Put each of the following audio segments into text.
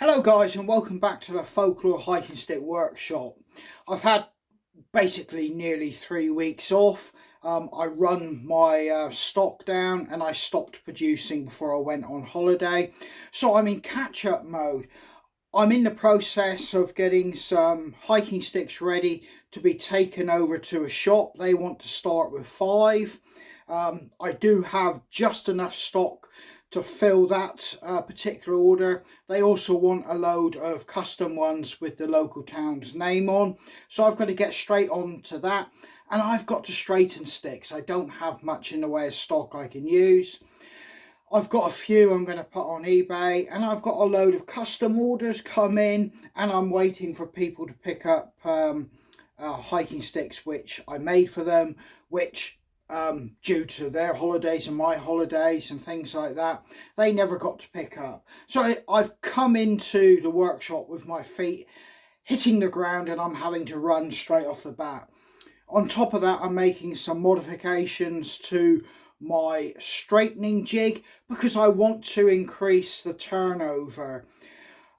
Hello guys, and welcome back to the Folklore hiking stick workshop. I've had basically nearly 3 weeks off. I run my stock down and I stopped producing before I went on holiday. So I'm in catch-up mode. I'm in the process of getting some hiking sticks ready to be taken over to a shop. They want to start with 5. I do have just enough stock to fill that particular order. They also want a load of custom ones with the local town's name on. So I've got to get straight on to that. And I've got to straighten sticks. I don't have much in the way of stock I can use. I've got a few I'm going to put on eBay, and I've got a load of custom orders come in, and I'm waiting for people to pick up hiking sticks which I made for them, which due to their holidays and my holidays and things like that, they never got to pick up. So I've come into the workshop with my feet hitting the ground and I'm having to run straight off the bat. On top of that, I'm making some modifications to my straightening jig because I want to increase the turnover.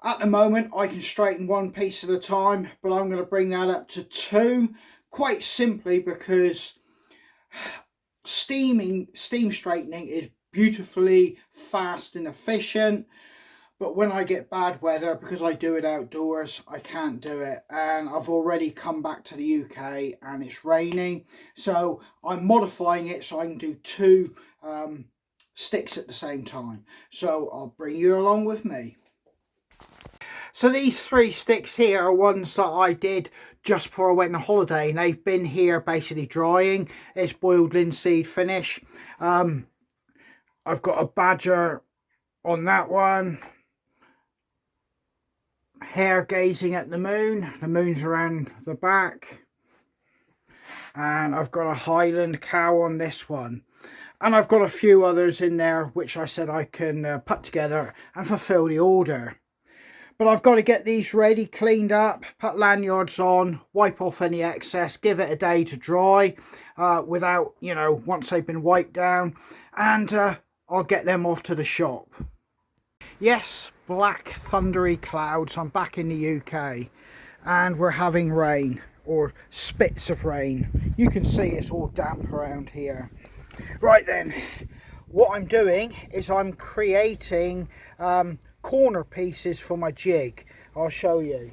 At the moment I can straighten one piece at a time, but I'm going to bring that up to 2, quite simply because steam straightening is beautifully fast and efficient, but when I get bad weather, because I do it outdoors, I can't do it. And I've already come back to the UK and it's raining, so I'm modifying it so I can do 2 sticks at the same time. So I'll bring you along with me. So these 3 sticks here are ones that I did just before I went on holiday, and they've been here basically drying. It's boiled linseed finish. I've got a badger on that one. Hare gazing at the moon. The moon's around the back. And I've got a Highland cow on this one. And I've got a few others in there which I said I can put together and fulfill the order. But I've got to get these ready, cleaned up, put lanyards on, wipe off any excess, give it a day to dry without, once they've been wiped down. And I'll get them off to the shop. Yes, black thundery clouds. I'm back in the UK and we're having rain, or spits of rain. You can see it's all damp around here. Right then, what I'm doing is I'm creating corner pieces for my jig. I'll show you.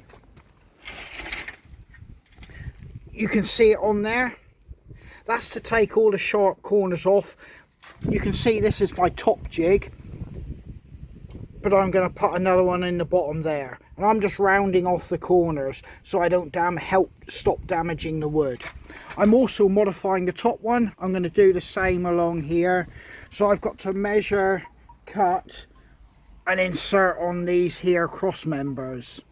You can see it on there. That's to take all the sharp corners off. You can see this is my top jig, but I'm going to put another one in the bottom there, and I'm just rounding off the corners so I don't stop damaging the wood. I'm also modifying the top one. I'm going to do the same along here. So I've got to measure, cut and insert on these here cross members.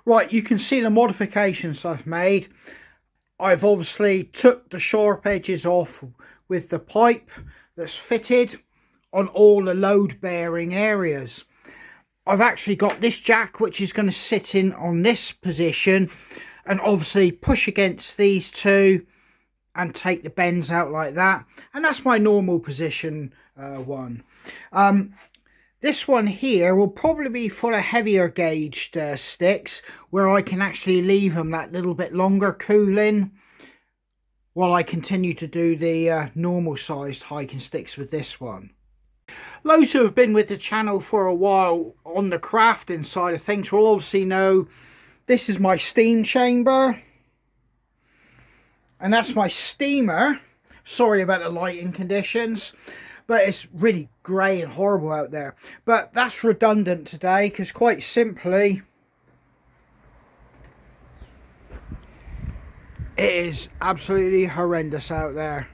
Right, you can see the modifications I've made. I've obviously took the sharp edges off with the pipe that's fitted on all the load bearing areas. I've actually got this jack which is going to sit in on this position and obviously push against these 2 and take the bends out like that, and that's my normal position one. This one here will probably be for the heavier gauged sticks, where I can actually leave them that little bit longer cooling while I continue to do the normal sized hiking sticks with this one. Those who have been with the channel for a while on the crafting side of things will obviously know this is my steam chamber, and that's my steamer. Sorry about the lighting conditions, but it's really grey and horrible out there. But that's redundant today because quite simply it is absolutely horrendous out there.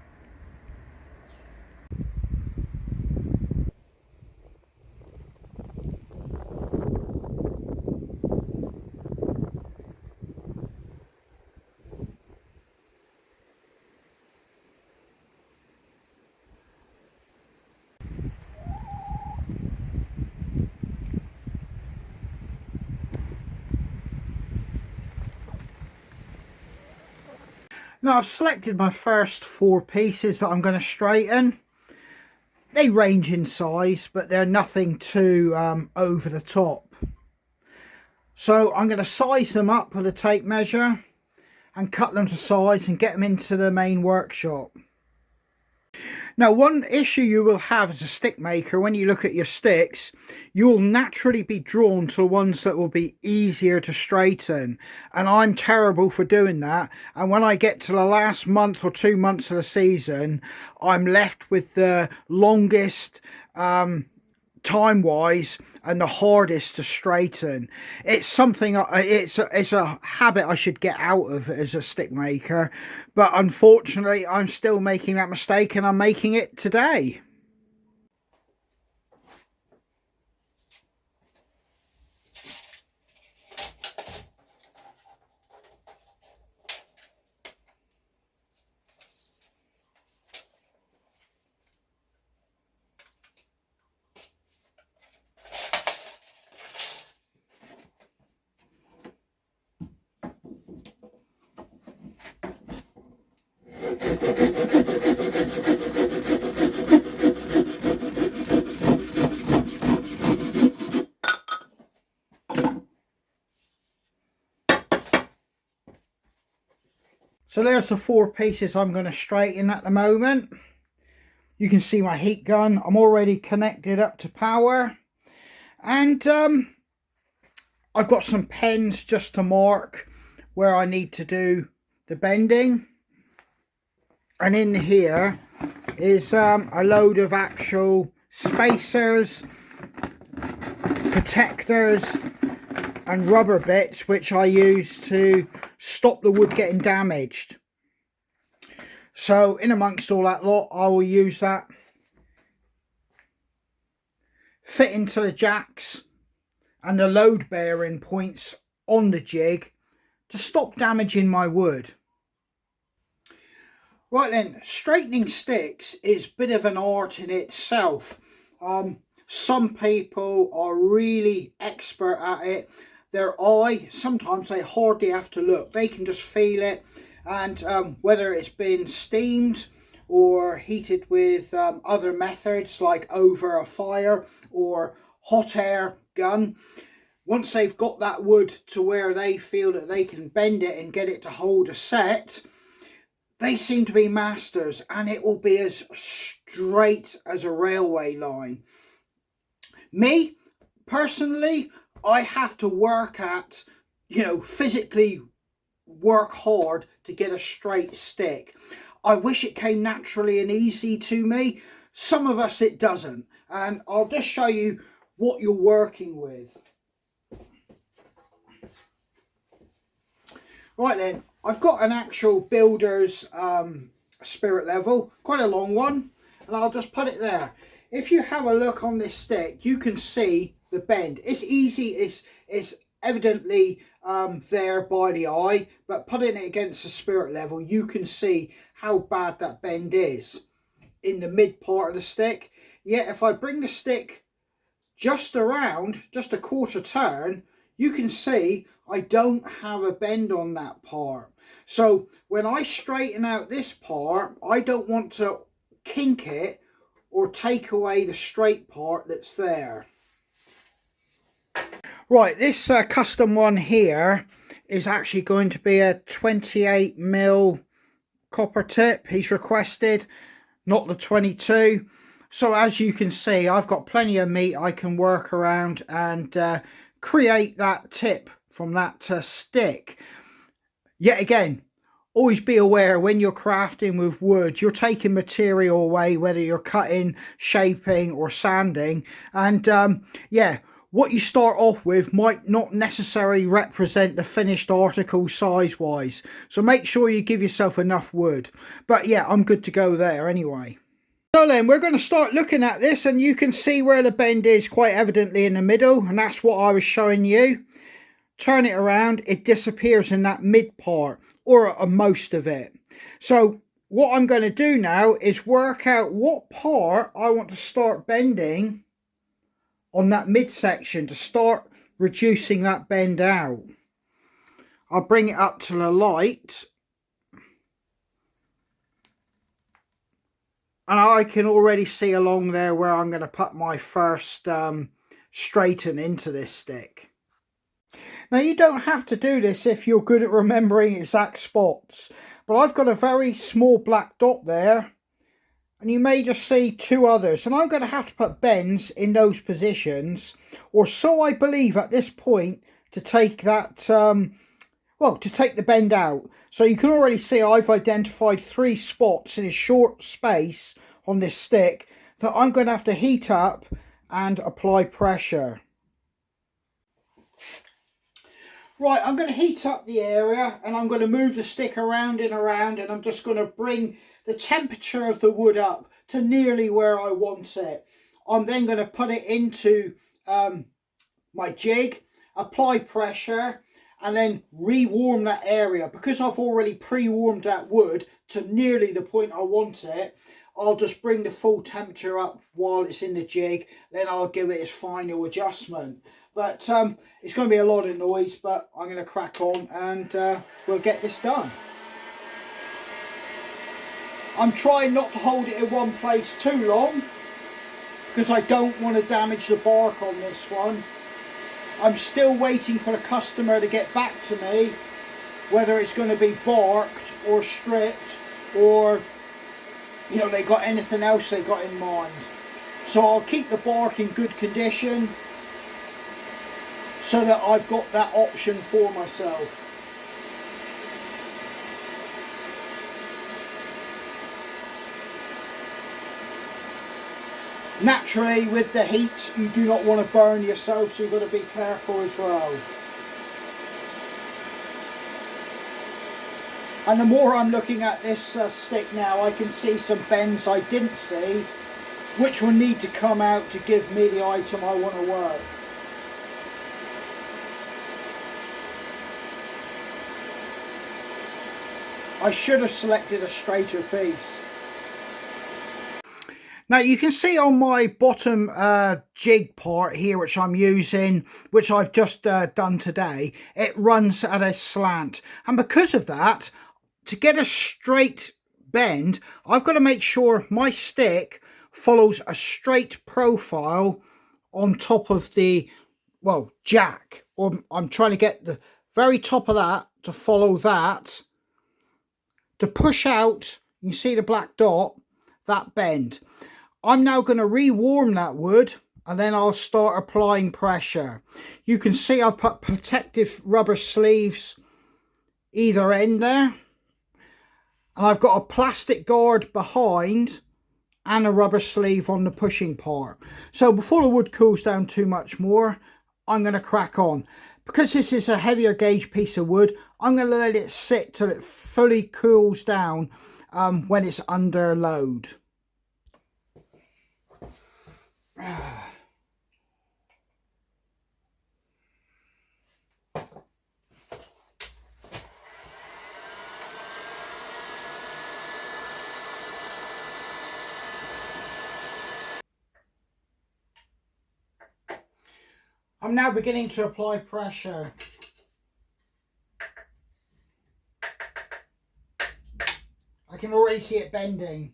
Now I've selected my first 4 pieces that I'm going to straighten. They range in size, but they're nothing too over the top. So I'm going to size them up with a tape measure and cut them to size and get them into the main workshop. Now, one issue you will have as a stick maker when you look at your sticks, you'll naturally be drawn to ones that will be easier to straighten, and I'm terrible for doing that. And when I get to the last month or 2 months of the season, I'm left with the longest time wise and the hardest to straighten. It's something, it's a habit I should get out of as a stick maker, but unfortunately I'm still making that mistake, and I'm making it today. So there's the 4 pieces I'm going to straighten at the moment. You can see my heat gun. I'm already connected up to power, and I've got some pens just to mark where I need to do the bending. And in here is a load of actual spacers, protectors and rubber bits which I use to stop the wood getting damaged. So in amongst all that lot, I will use that, fit into the jacks and the load bearing points on the jig to stop damaging my wood. Right then, straightening sticks is a bit of an art in itself. Some people are really expert at it. Their eye, sometimes they hardly have to look. They can just feel it. And whether it's been steamed or heated with other methods like over a fire or hot air gun, once they've got that wood to where they feel that they can bend it and get it to hold a set, they seem to be masters, and it will be as straight as a railway line. Me, personally, I have to work at, physically work hard to get a straight stick. I wish it came naturally and easy to me. Some of us it doesn't, and I'll just show you what you're working with. Right then, I've got an actual builder's spirit level, quite a long one, and I'll just put it there. If you have a look on this stick, you can see the bend. It's easy, it's evidently there by the eye, but putting it against the spirit level, you can see how bad that bend is in the mid part of the stick. Yet if I bring the stick just around, just a quarter turn, you can see I don't have a bend on that part. So when I straighten out this part, I don't want to kink it or take away the straight part that's there. Right, this custom one here is actually going to be a 28mm copper tip he's requested, not the 22. So as you can see, I've got plenty of meat I can work around and create that tip from that stick. Yet again, always be aware when you're crafting with wood, you're taking material away, whether you're cutting, shaping or sanding. And yeah, what you start off with might not necessarily represent the finished article size wise. So make sure you give yourself enough wood. But yeah, I'm good to go there anyway. So then we're going to start looking at this, and you can see where the bend is quite evidently in the middle, and that's what I was showing you. Turn it around, it disappears in that mid part, or most of it. So what I'm going to do now is work out what part I want to start bending on that midsection to start reducing that bend out. I'll bring it up to the light, and I can already see along there where I'm going to put my first straighten into this stick. Now you don't have to do this if you're good at remembering exact spots, but I've got a very small black dot there, and you may just see two others, and I'm going to have to put bends in those positions, or so I believe at this point, to take that well, to take the bend out. So you can already see I've identified 3 spots in a short space on this stick that I'm going to have to heat up and apply pressure. Right, I'm going to heat up the area, and I'm going to move the stick around and around, and I'm just going to bring the temperature of the wood up to nearly where I want it. I'm then going to put it into my jig, apply pressure, and then re-warm that area. Because I've already pre-warmed that wood to nearly the point I want it, I'll just bring the full temperature up while it's in the jig, then I'll give it its final adjustment. But it's going to be a lot of noise, but I'm going to crack on and we'll get this done. I'm trying not to hold it in one place too long, because I don't want to damage the bark on this one. I'm still waiting for the customer to get back to me whether it's going to be barked or stripped, or you know, they got anything else they got in mind. So I'll keep the bark in good condition so that I've got that option for myself. Naturally, with the heat, you do not want to burn yourself, so you've got to be careful as well. And the more I'm looking at this stick now, I can see some bends I didn't see, which will need to come out to give me the item I want to work. I should have selected a straighter piece. Now you can see on my bottom jig part here, which I'm using, which I've just done today, it runs at a slant. And because of that, to get a straight bend, I've got to make sure my stick follows a straight profile on top of the, well, jack. Or I'm trying to get the very top of that to follow that, to push out, you see the black dot, that bend. I'm now going to re-warm that wood, and then I'll start applying pressure. You can see I've put protective rubber sleeves either end there, and I've got a plastic guard behind and a rubber sleeve on the pushing part. So before the wood cools down too much more, I'm going to crack on. Because this is a heavier gauge piece of wood, I'm going to let it sit till it fully cools down when it's under load. I'm now beginning to apply pressure. I can already see it bending.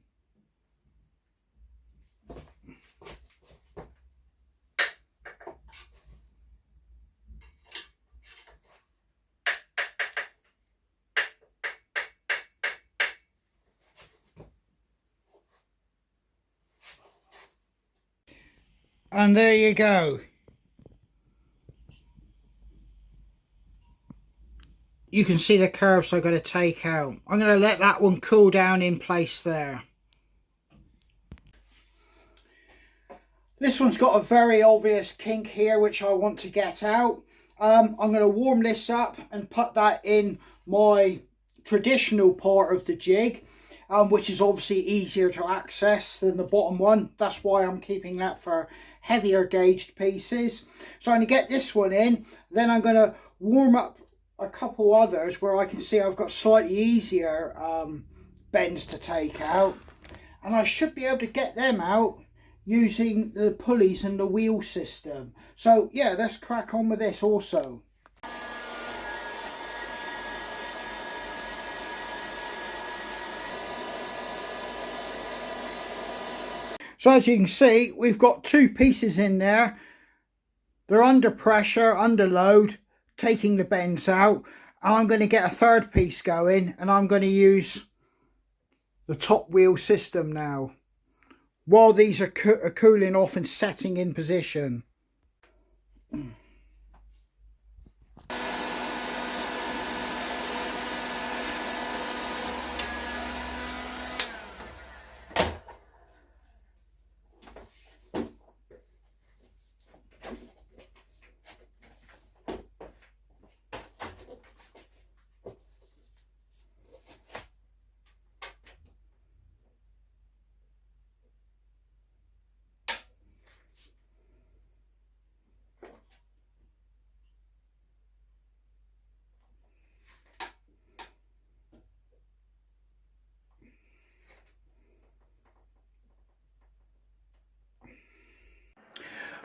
And there you go. You can see the curves I'm going to take out. I'm going to let that one cool down in place there. This one's got a very obvious kink here which I want to get out. I'm going to warm this up and put that in my traditional part of the jig, which is obviously easier to access than the bottom one. That's why I'm keeping that for heavier gauged pieces. So I'm going to get this one in, then I'm going to warm up a couple others where I can see I've got slightly easier bends to take out, and I should be able to get them out using the pulleys and the wheel system. So yeah, let's crack on with this also. So as you can see, we've got two pieces in there. They're under pressure, under load, taking the bends out. And I'm going to get a third piece going, and I'm going to use the top wheel system now, while these are cooling off and setting in position.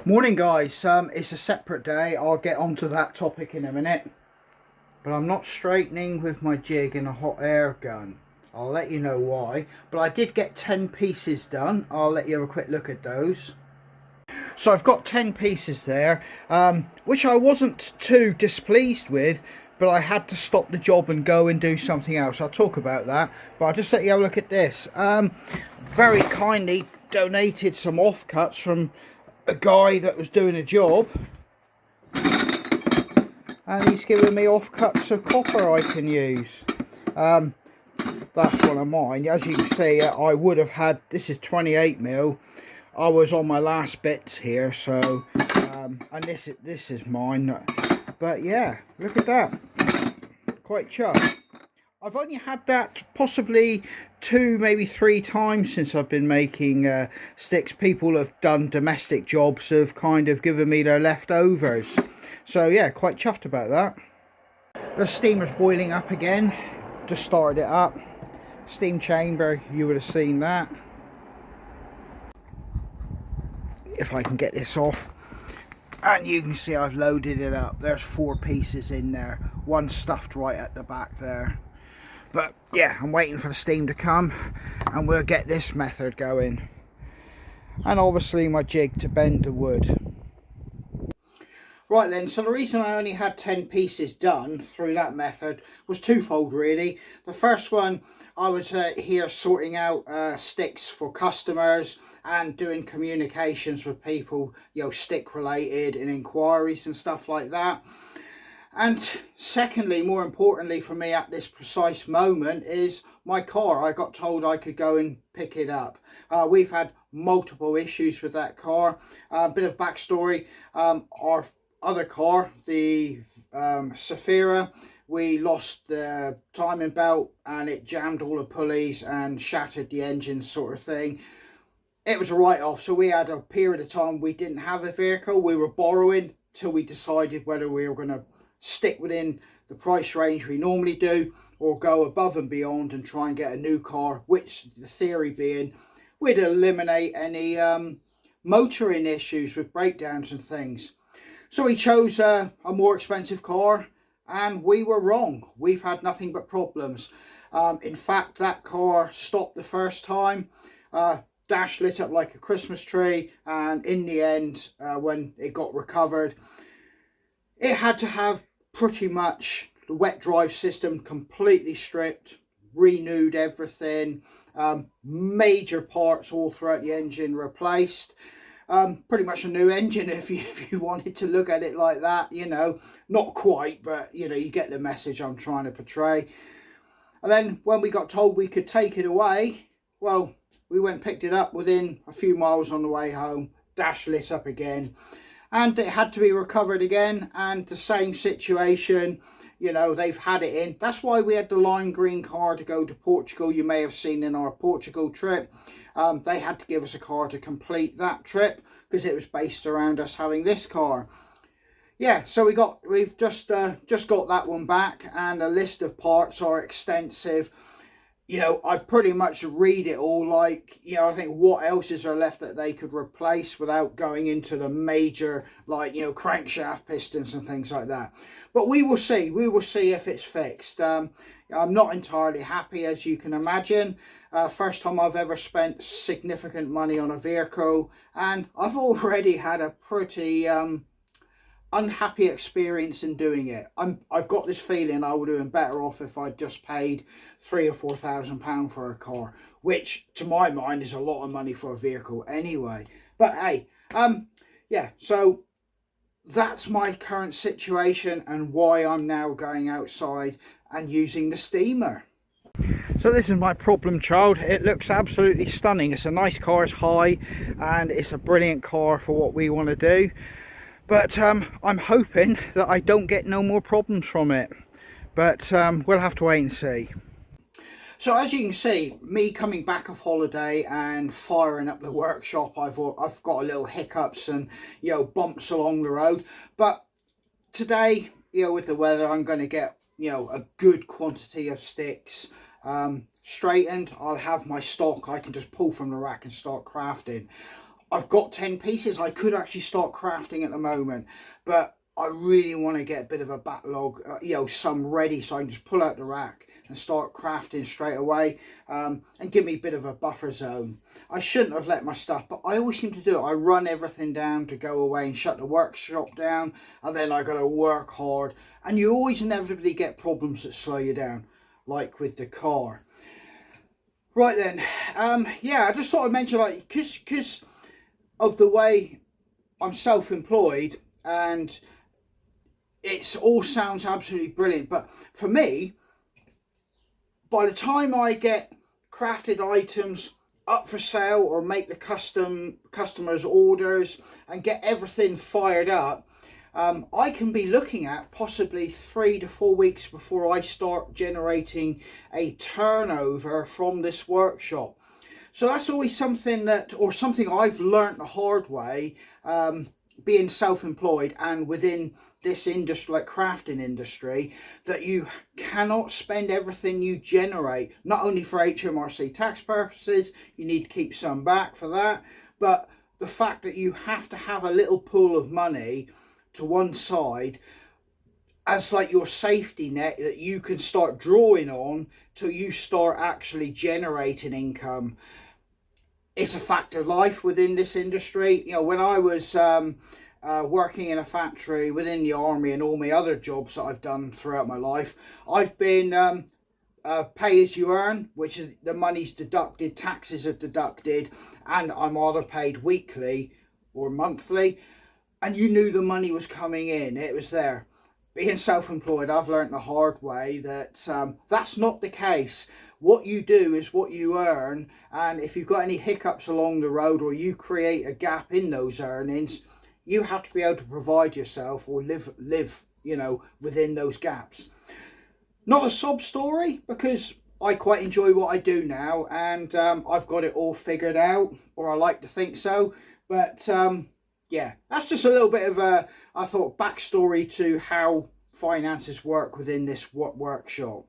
Morning guys, it's a separate day. I'll get onto that topic in a minute, but I'm not straightening with my jig in a hot air gun. I'll let you know why, but I did get 10 pieces done. I'll let you have a quick look at those. So I've got 10 pieces there, which I wasn't too displeased with, but I had to stop the job and go and do something else. I'll talk about that, but I'll just let you have a look at this. Very kindly donated some offcuts from a guy that was doing a job, and he's given me offcuts of copper I can use. That's one of mine. As you can see, I would have had, this is 28mm. I was on my last bits here, so and this is mine. But yeah, look at that, quite chuffed. I've only had that possibly 2, maybe 3 times since I've been making sticks. People have done domestic jobs, have kind of given me their leftovers. So yeah, quite chuffed about that. The steamer's boiling up again. Just started it up. Steam chamber, you would have seen that. If I can get this off. And you can see I've loaded it up. There's 4 pieces in there. One stuffed right at the back there. But yeah, I'm waiting for the steam to come and we'll get this method going. And obviously my jig to bend the wood. Right then, so the reason I only had 10 pieces done through that method was twofold really. The first one, I was here sorting out sticks for customers and doing communications with people, you know, stick related and inquiries and stuff like that. And secondly, more importantly for me at this precise moment, is my car. I got told I could go and pick it up. We've had multiple issues with that car. A bit of backstory. Our other car, the Safira, we lost the timing belt and it jammed all the pulleys and shattered the engine, sort of thing. It was a write-off, so we had a period of time we didn't have a vehicle. We were borrowing till we decided whether we were going to stick within the price range we normally do or go above and beyond and try and get a new car, which the theory being we'd eliminate any motoring issues with breakdowns and things. So we chose a more expensive car, and we were wrong. We've had nothing but problems. In fact, that car stopped the first time, dash lit up like a Christmas tree, and in the end, when it got recovered, it had to have pretty much the wet drive system completely stripped, renewed everything, major parts all throughout the engine replaced. Pretty much a new engine if you wanted to look at it like that, you know. Not quite, but you know, you get the message I'm trying to portray. And then when we got told we could take it away, well, we went and picked it up within a few miles on the way home. Dash lit up again, and it had to be recovered again, and the same situation. You know, they've had it in. That's why we had the lime green car to go to Portugal. You may have seen in our Portugal trip. They had to give us a car to complete that trip because it was based around us having this car. Yeah, so we've just got that one back, and the list of parts are extensive. You know, I pretty much read it all, like, you know, I think what else is there left that they could replace without going into the major, like, you know, crankshaft pistons and things like that. But we will see if it's fixed. I'm not entirely happy, as you can imagine. First time I've ever spent significant money on a vehicle, and I've already had a pretty unhappy experience in doing it. I've got this feeling I would have been better off if I'd just paid £3,000 or £4,000 for a car, which to my mind is a lot of money for a vehicle anyway. But hey, yeah, so that's my current situation and why I'm now going outside and using the steamer. So this is my problem child. It looks absolutely stunning. It's a nice car, it's high, and it's a brilliant car for what we want to do. But I'm hoping that I don't get no more problems from it. But we'll have to wait and see. So as you can see, me coming back off holiday and firing up the workshop, I've got a little hiccups and, you know, bumps along the road. But today, you know, with the weather, I'm going to get, you know, a good quantity of sticks straightened. I'll have my stock I can just pull from the rack and start crafting. I've got 10 pieces. I could actually start crafting at the moment, but I really want to get a bit of a backlog, you know, some ready so I can just pull out the rack and start crafting straight away, and give me a bit of a buffer zone. I shouldn't have let my stuff, but I always seem to do it. I run everything down to go away and shut the workshop down, and then I got to work hard, and you always inevitably get problems that slow you down, like with the car. Right then, yeah, I just thought I'd mention, like, because of the way I'm self-employed, and it all sounds absolutely brilliant, but for me, by the time I get crafted items up for sale or make the customers orders and get everything fired up, I can be looking at possibly 3 to 4 weeks before I start generating a turnover from this workshop. So that's always something something I've learnt the hard way, being self-employed and within this industry, like crafting industry, that you cannot spend everything you generate. Not only for HMRC tax purposes, you need to keep some back for that, but the fact that you have to have a little pool of money to one side as like your safety net that you can start drawing on till you start actually generating income. It's a fact of life within this industry. You know, when I was working in a factory within the army and all my other jobs that I've done throughout my life, I've been pay as you earn, which is the money's deducted, taxes are deducted, and I'm either paid weekly or monthly, and you knew the money was coming in, it was there. Being self-employed, I've learnt the hard way that that's not the case. What you do is what you earn, and if you've got any hiccups along the road or you create a gap in those earnings, you have to be able to provide yourself or live, you know, within those gaps. Not a sob story, because I quite enjoy what I do now, and I've got it all figured out, or I like to think so. But yeah, that's just a little bit of a, I thought, backstory to how finances work within this workshop.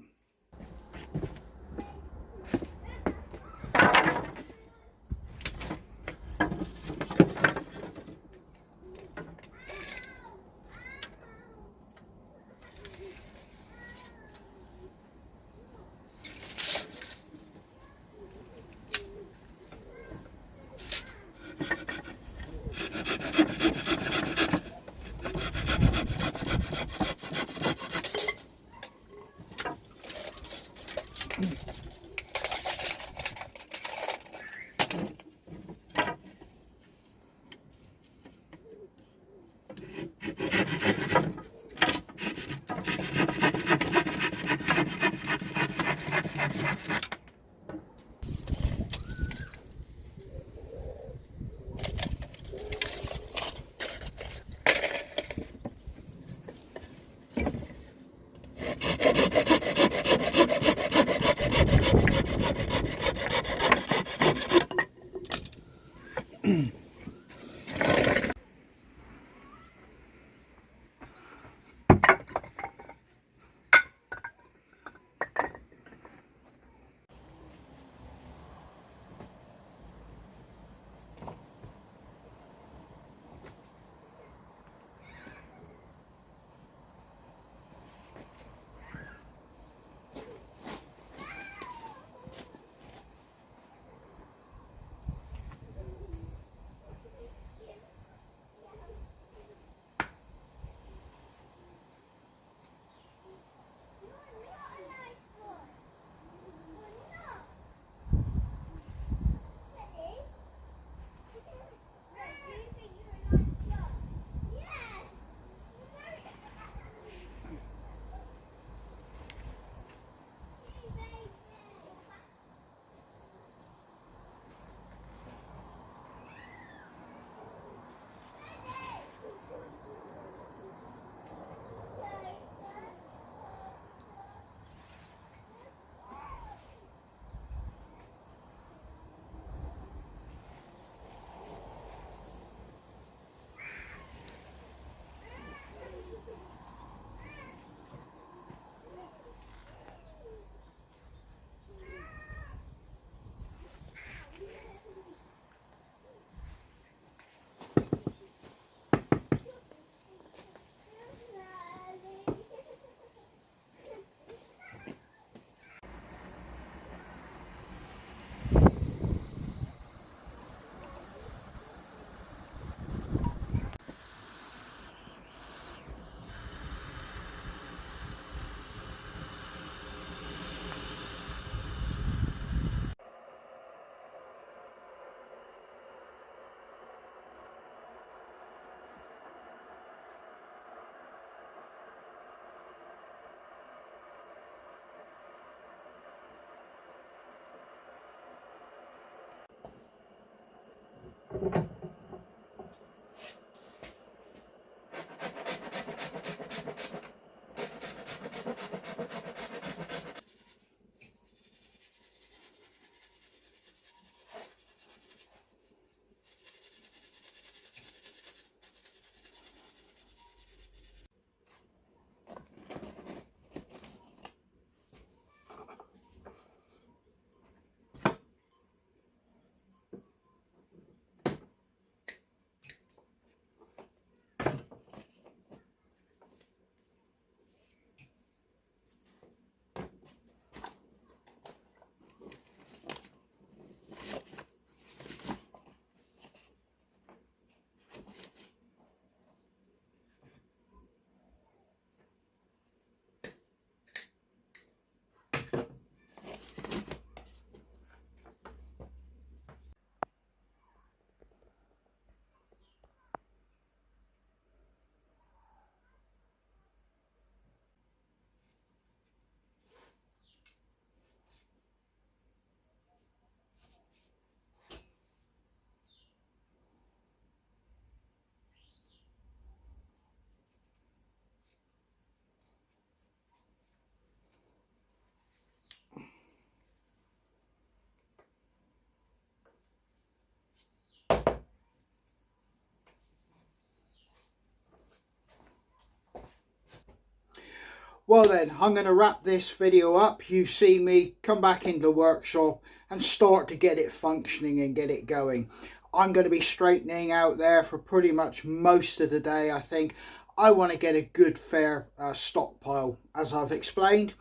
Well then, I'm going to wrap this video up. You've seen me come back into the workshop and start to get it functioning and get it going. I'm going to be straightening out there for pretty much most of the day, I think. I want to get a good fair stockpile, as I've explained.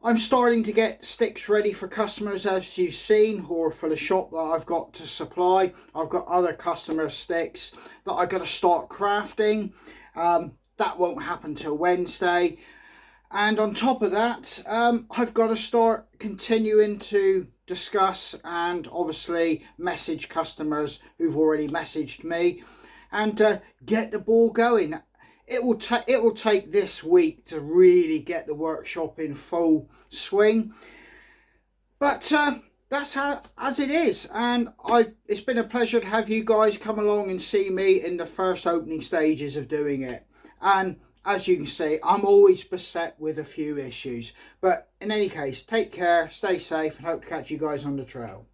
I'm starting to get sticks ready for customers, as you've seen, or for the shop that I've got to supply. I've got other customer sticks that I've got to start crafting. That won't happen till Wednesday. And on top of that, I've got to start continuing to discuss and obviously message customers who've already messaged me and get the ball going. It will take this week to really get the workshop in full swing, but that's as it is. And it's been a pleasure to have you guys come along and see me in the first opening stages of doing it. And as you can see, I'm always beset with a few issues. But in any case, take care, stay safe, and hope to catch you guys on the trail.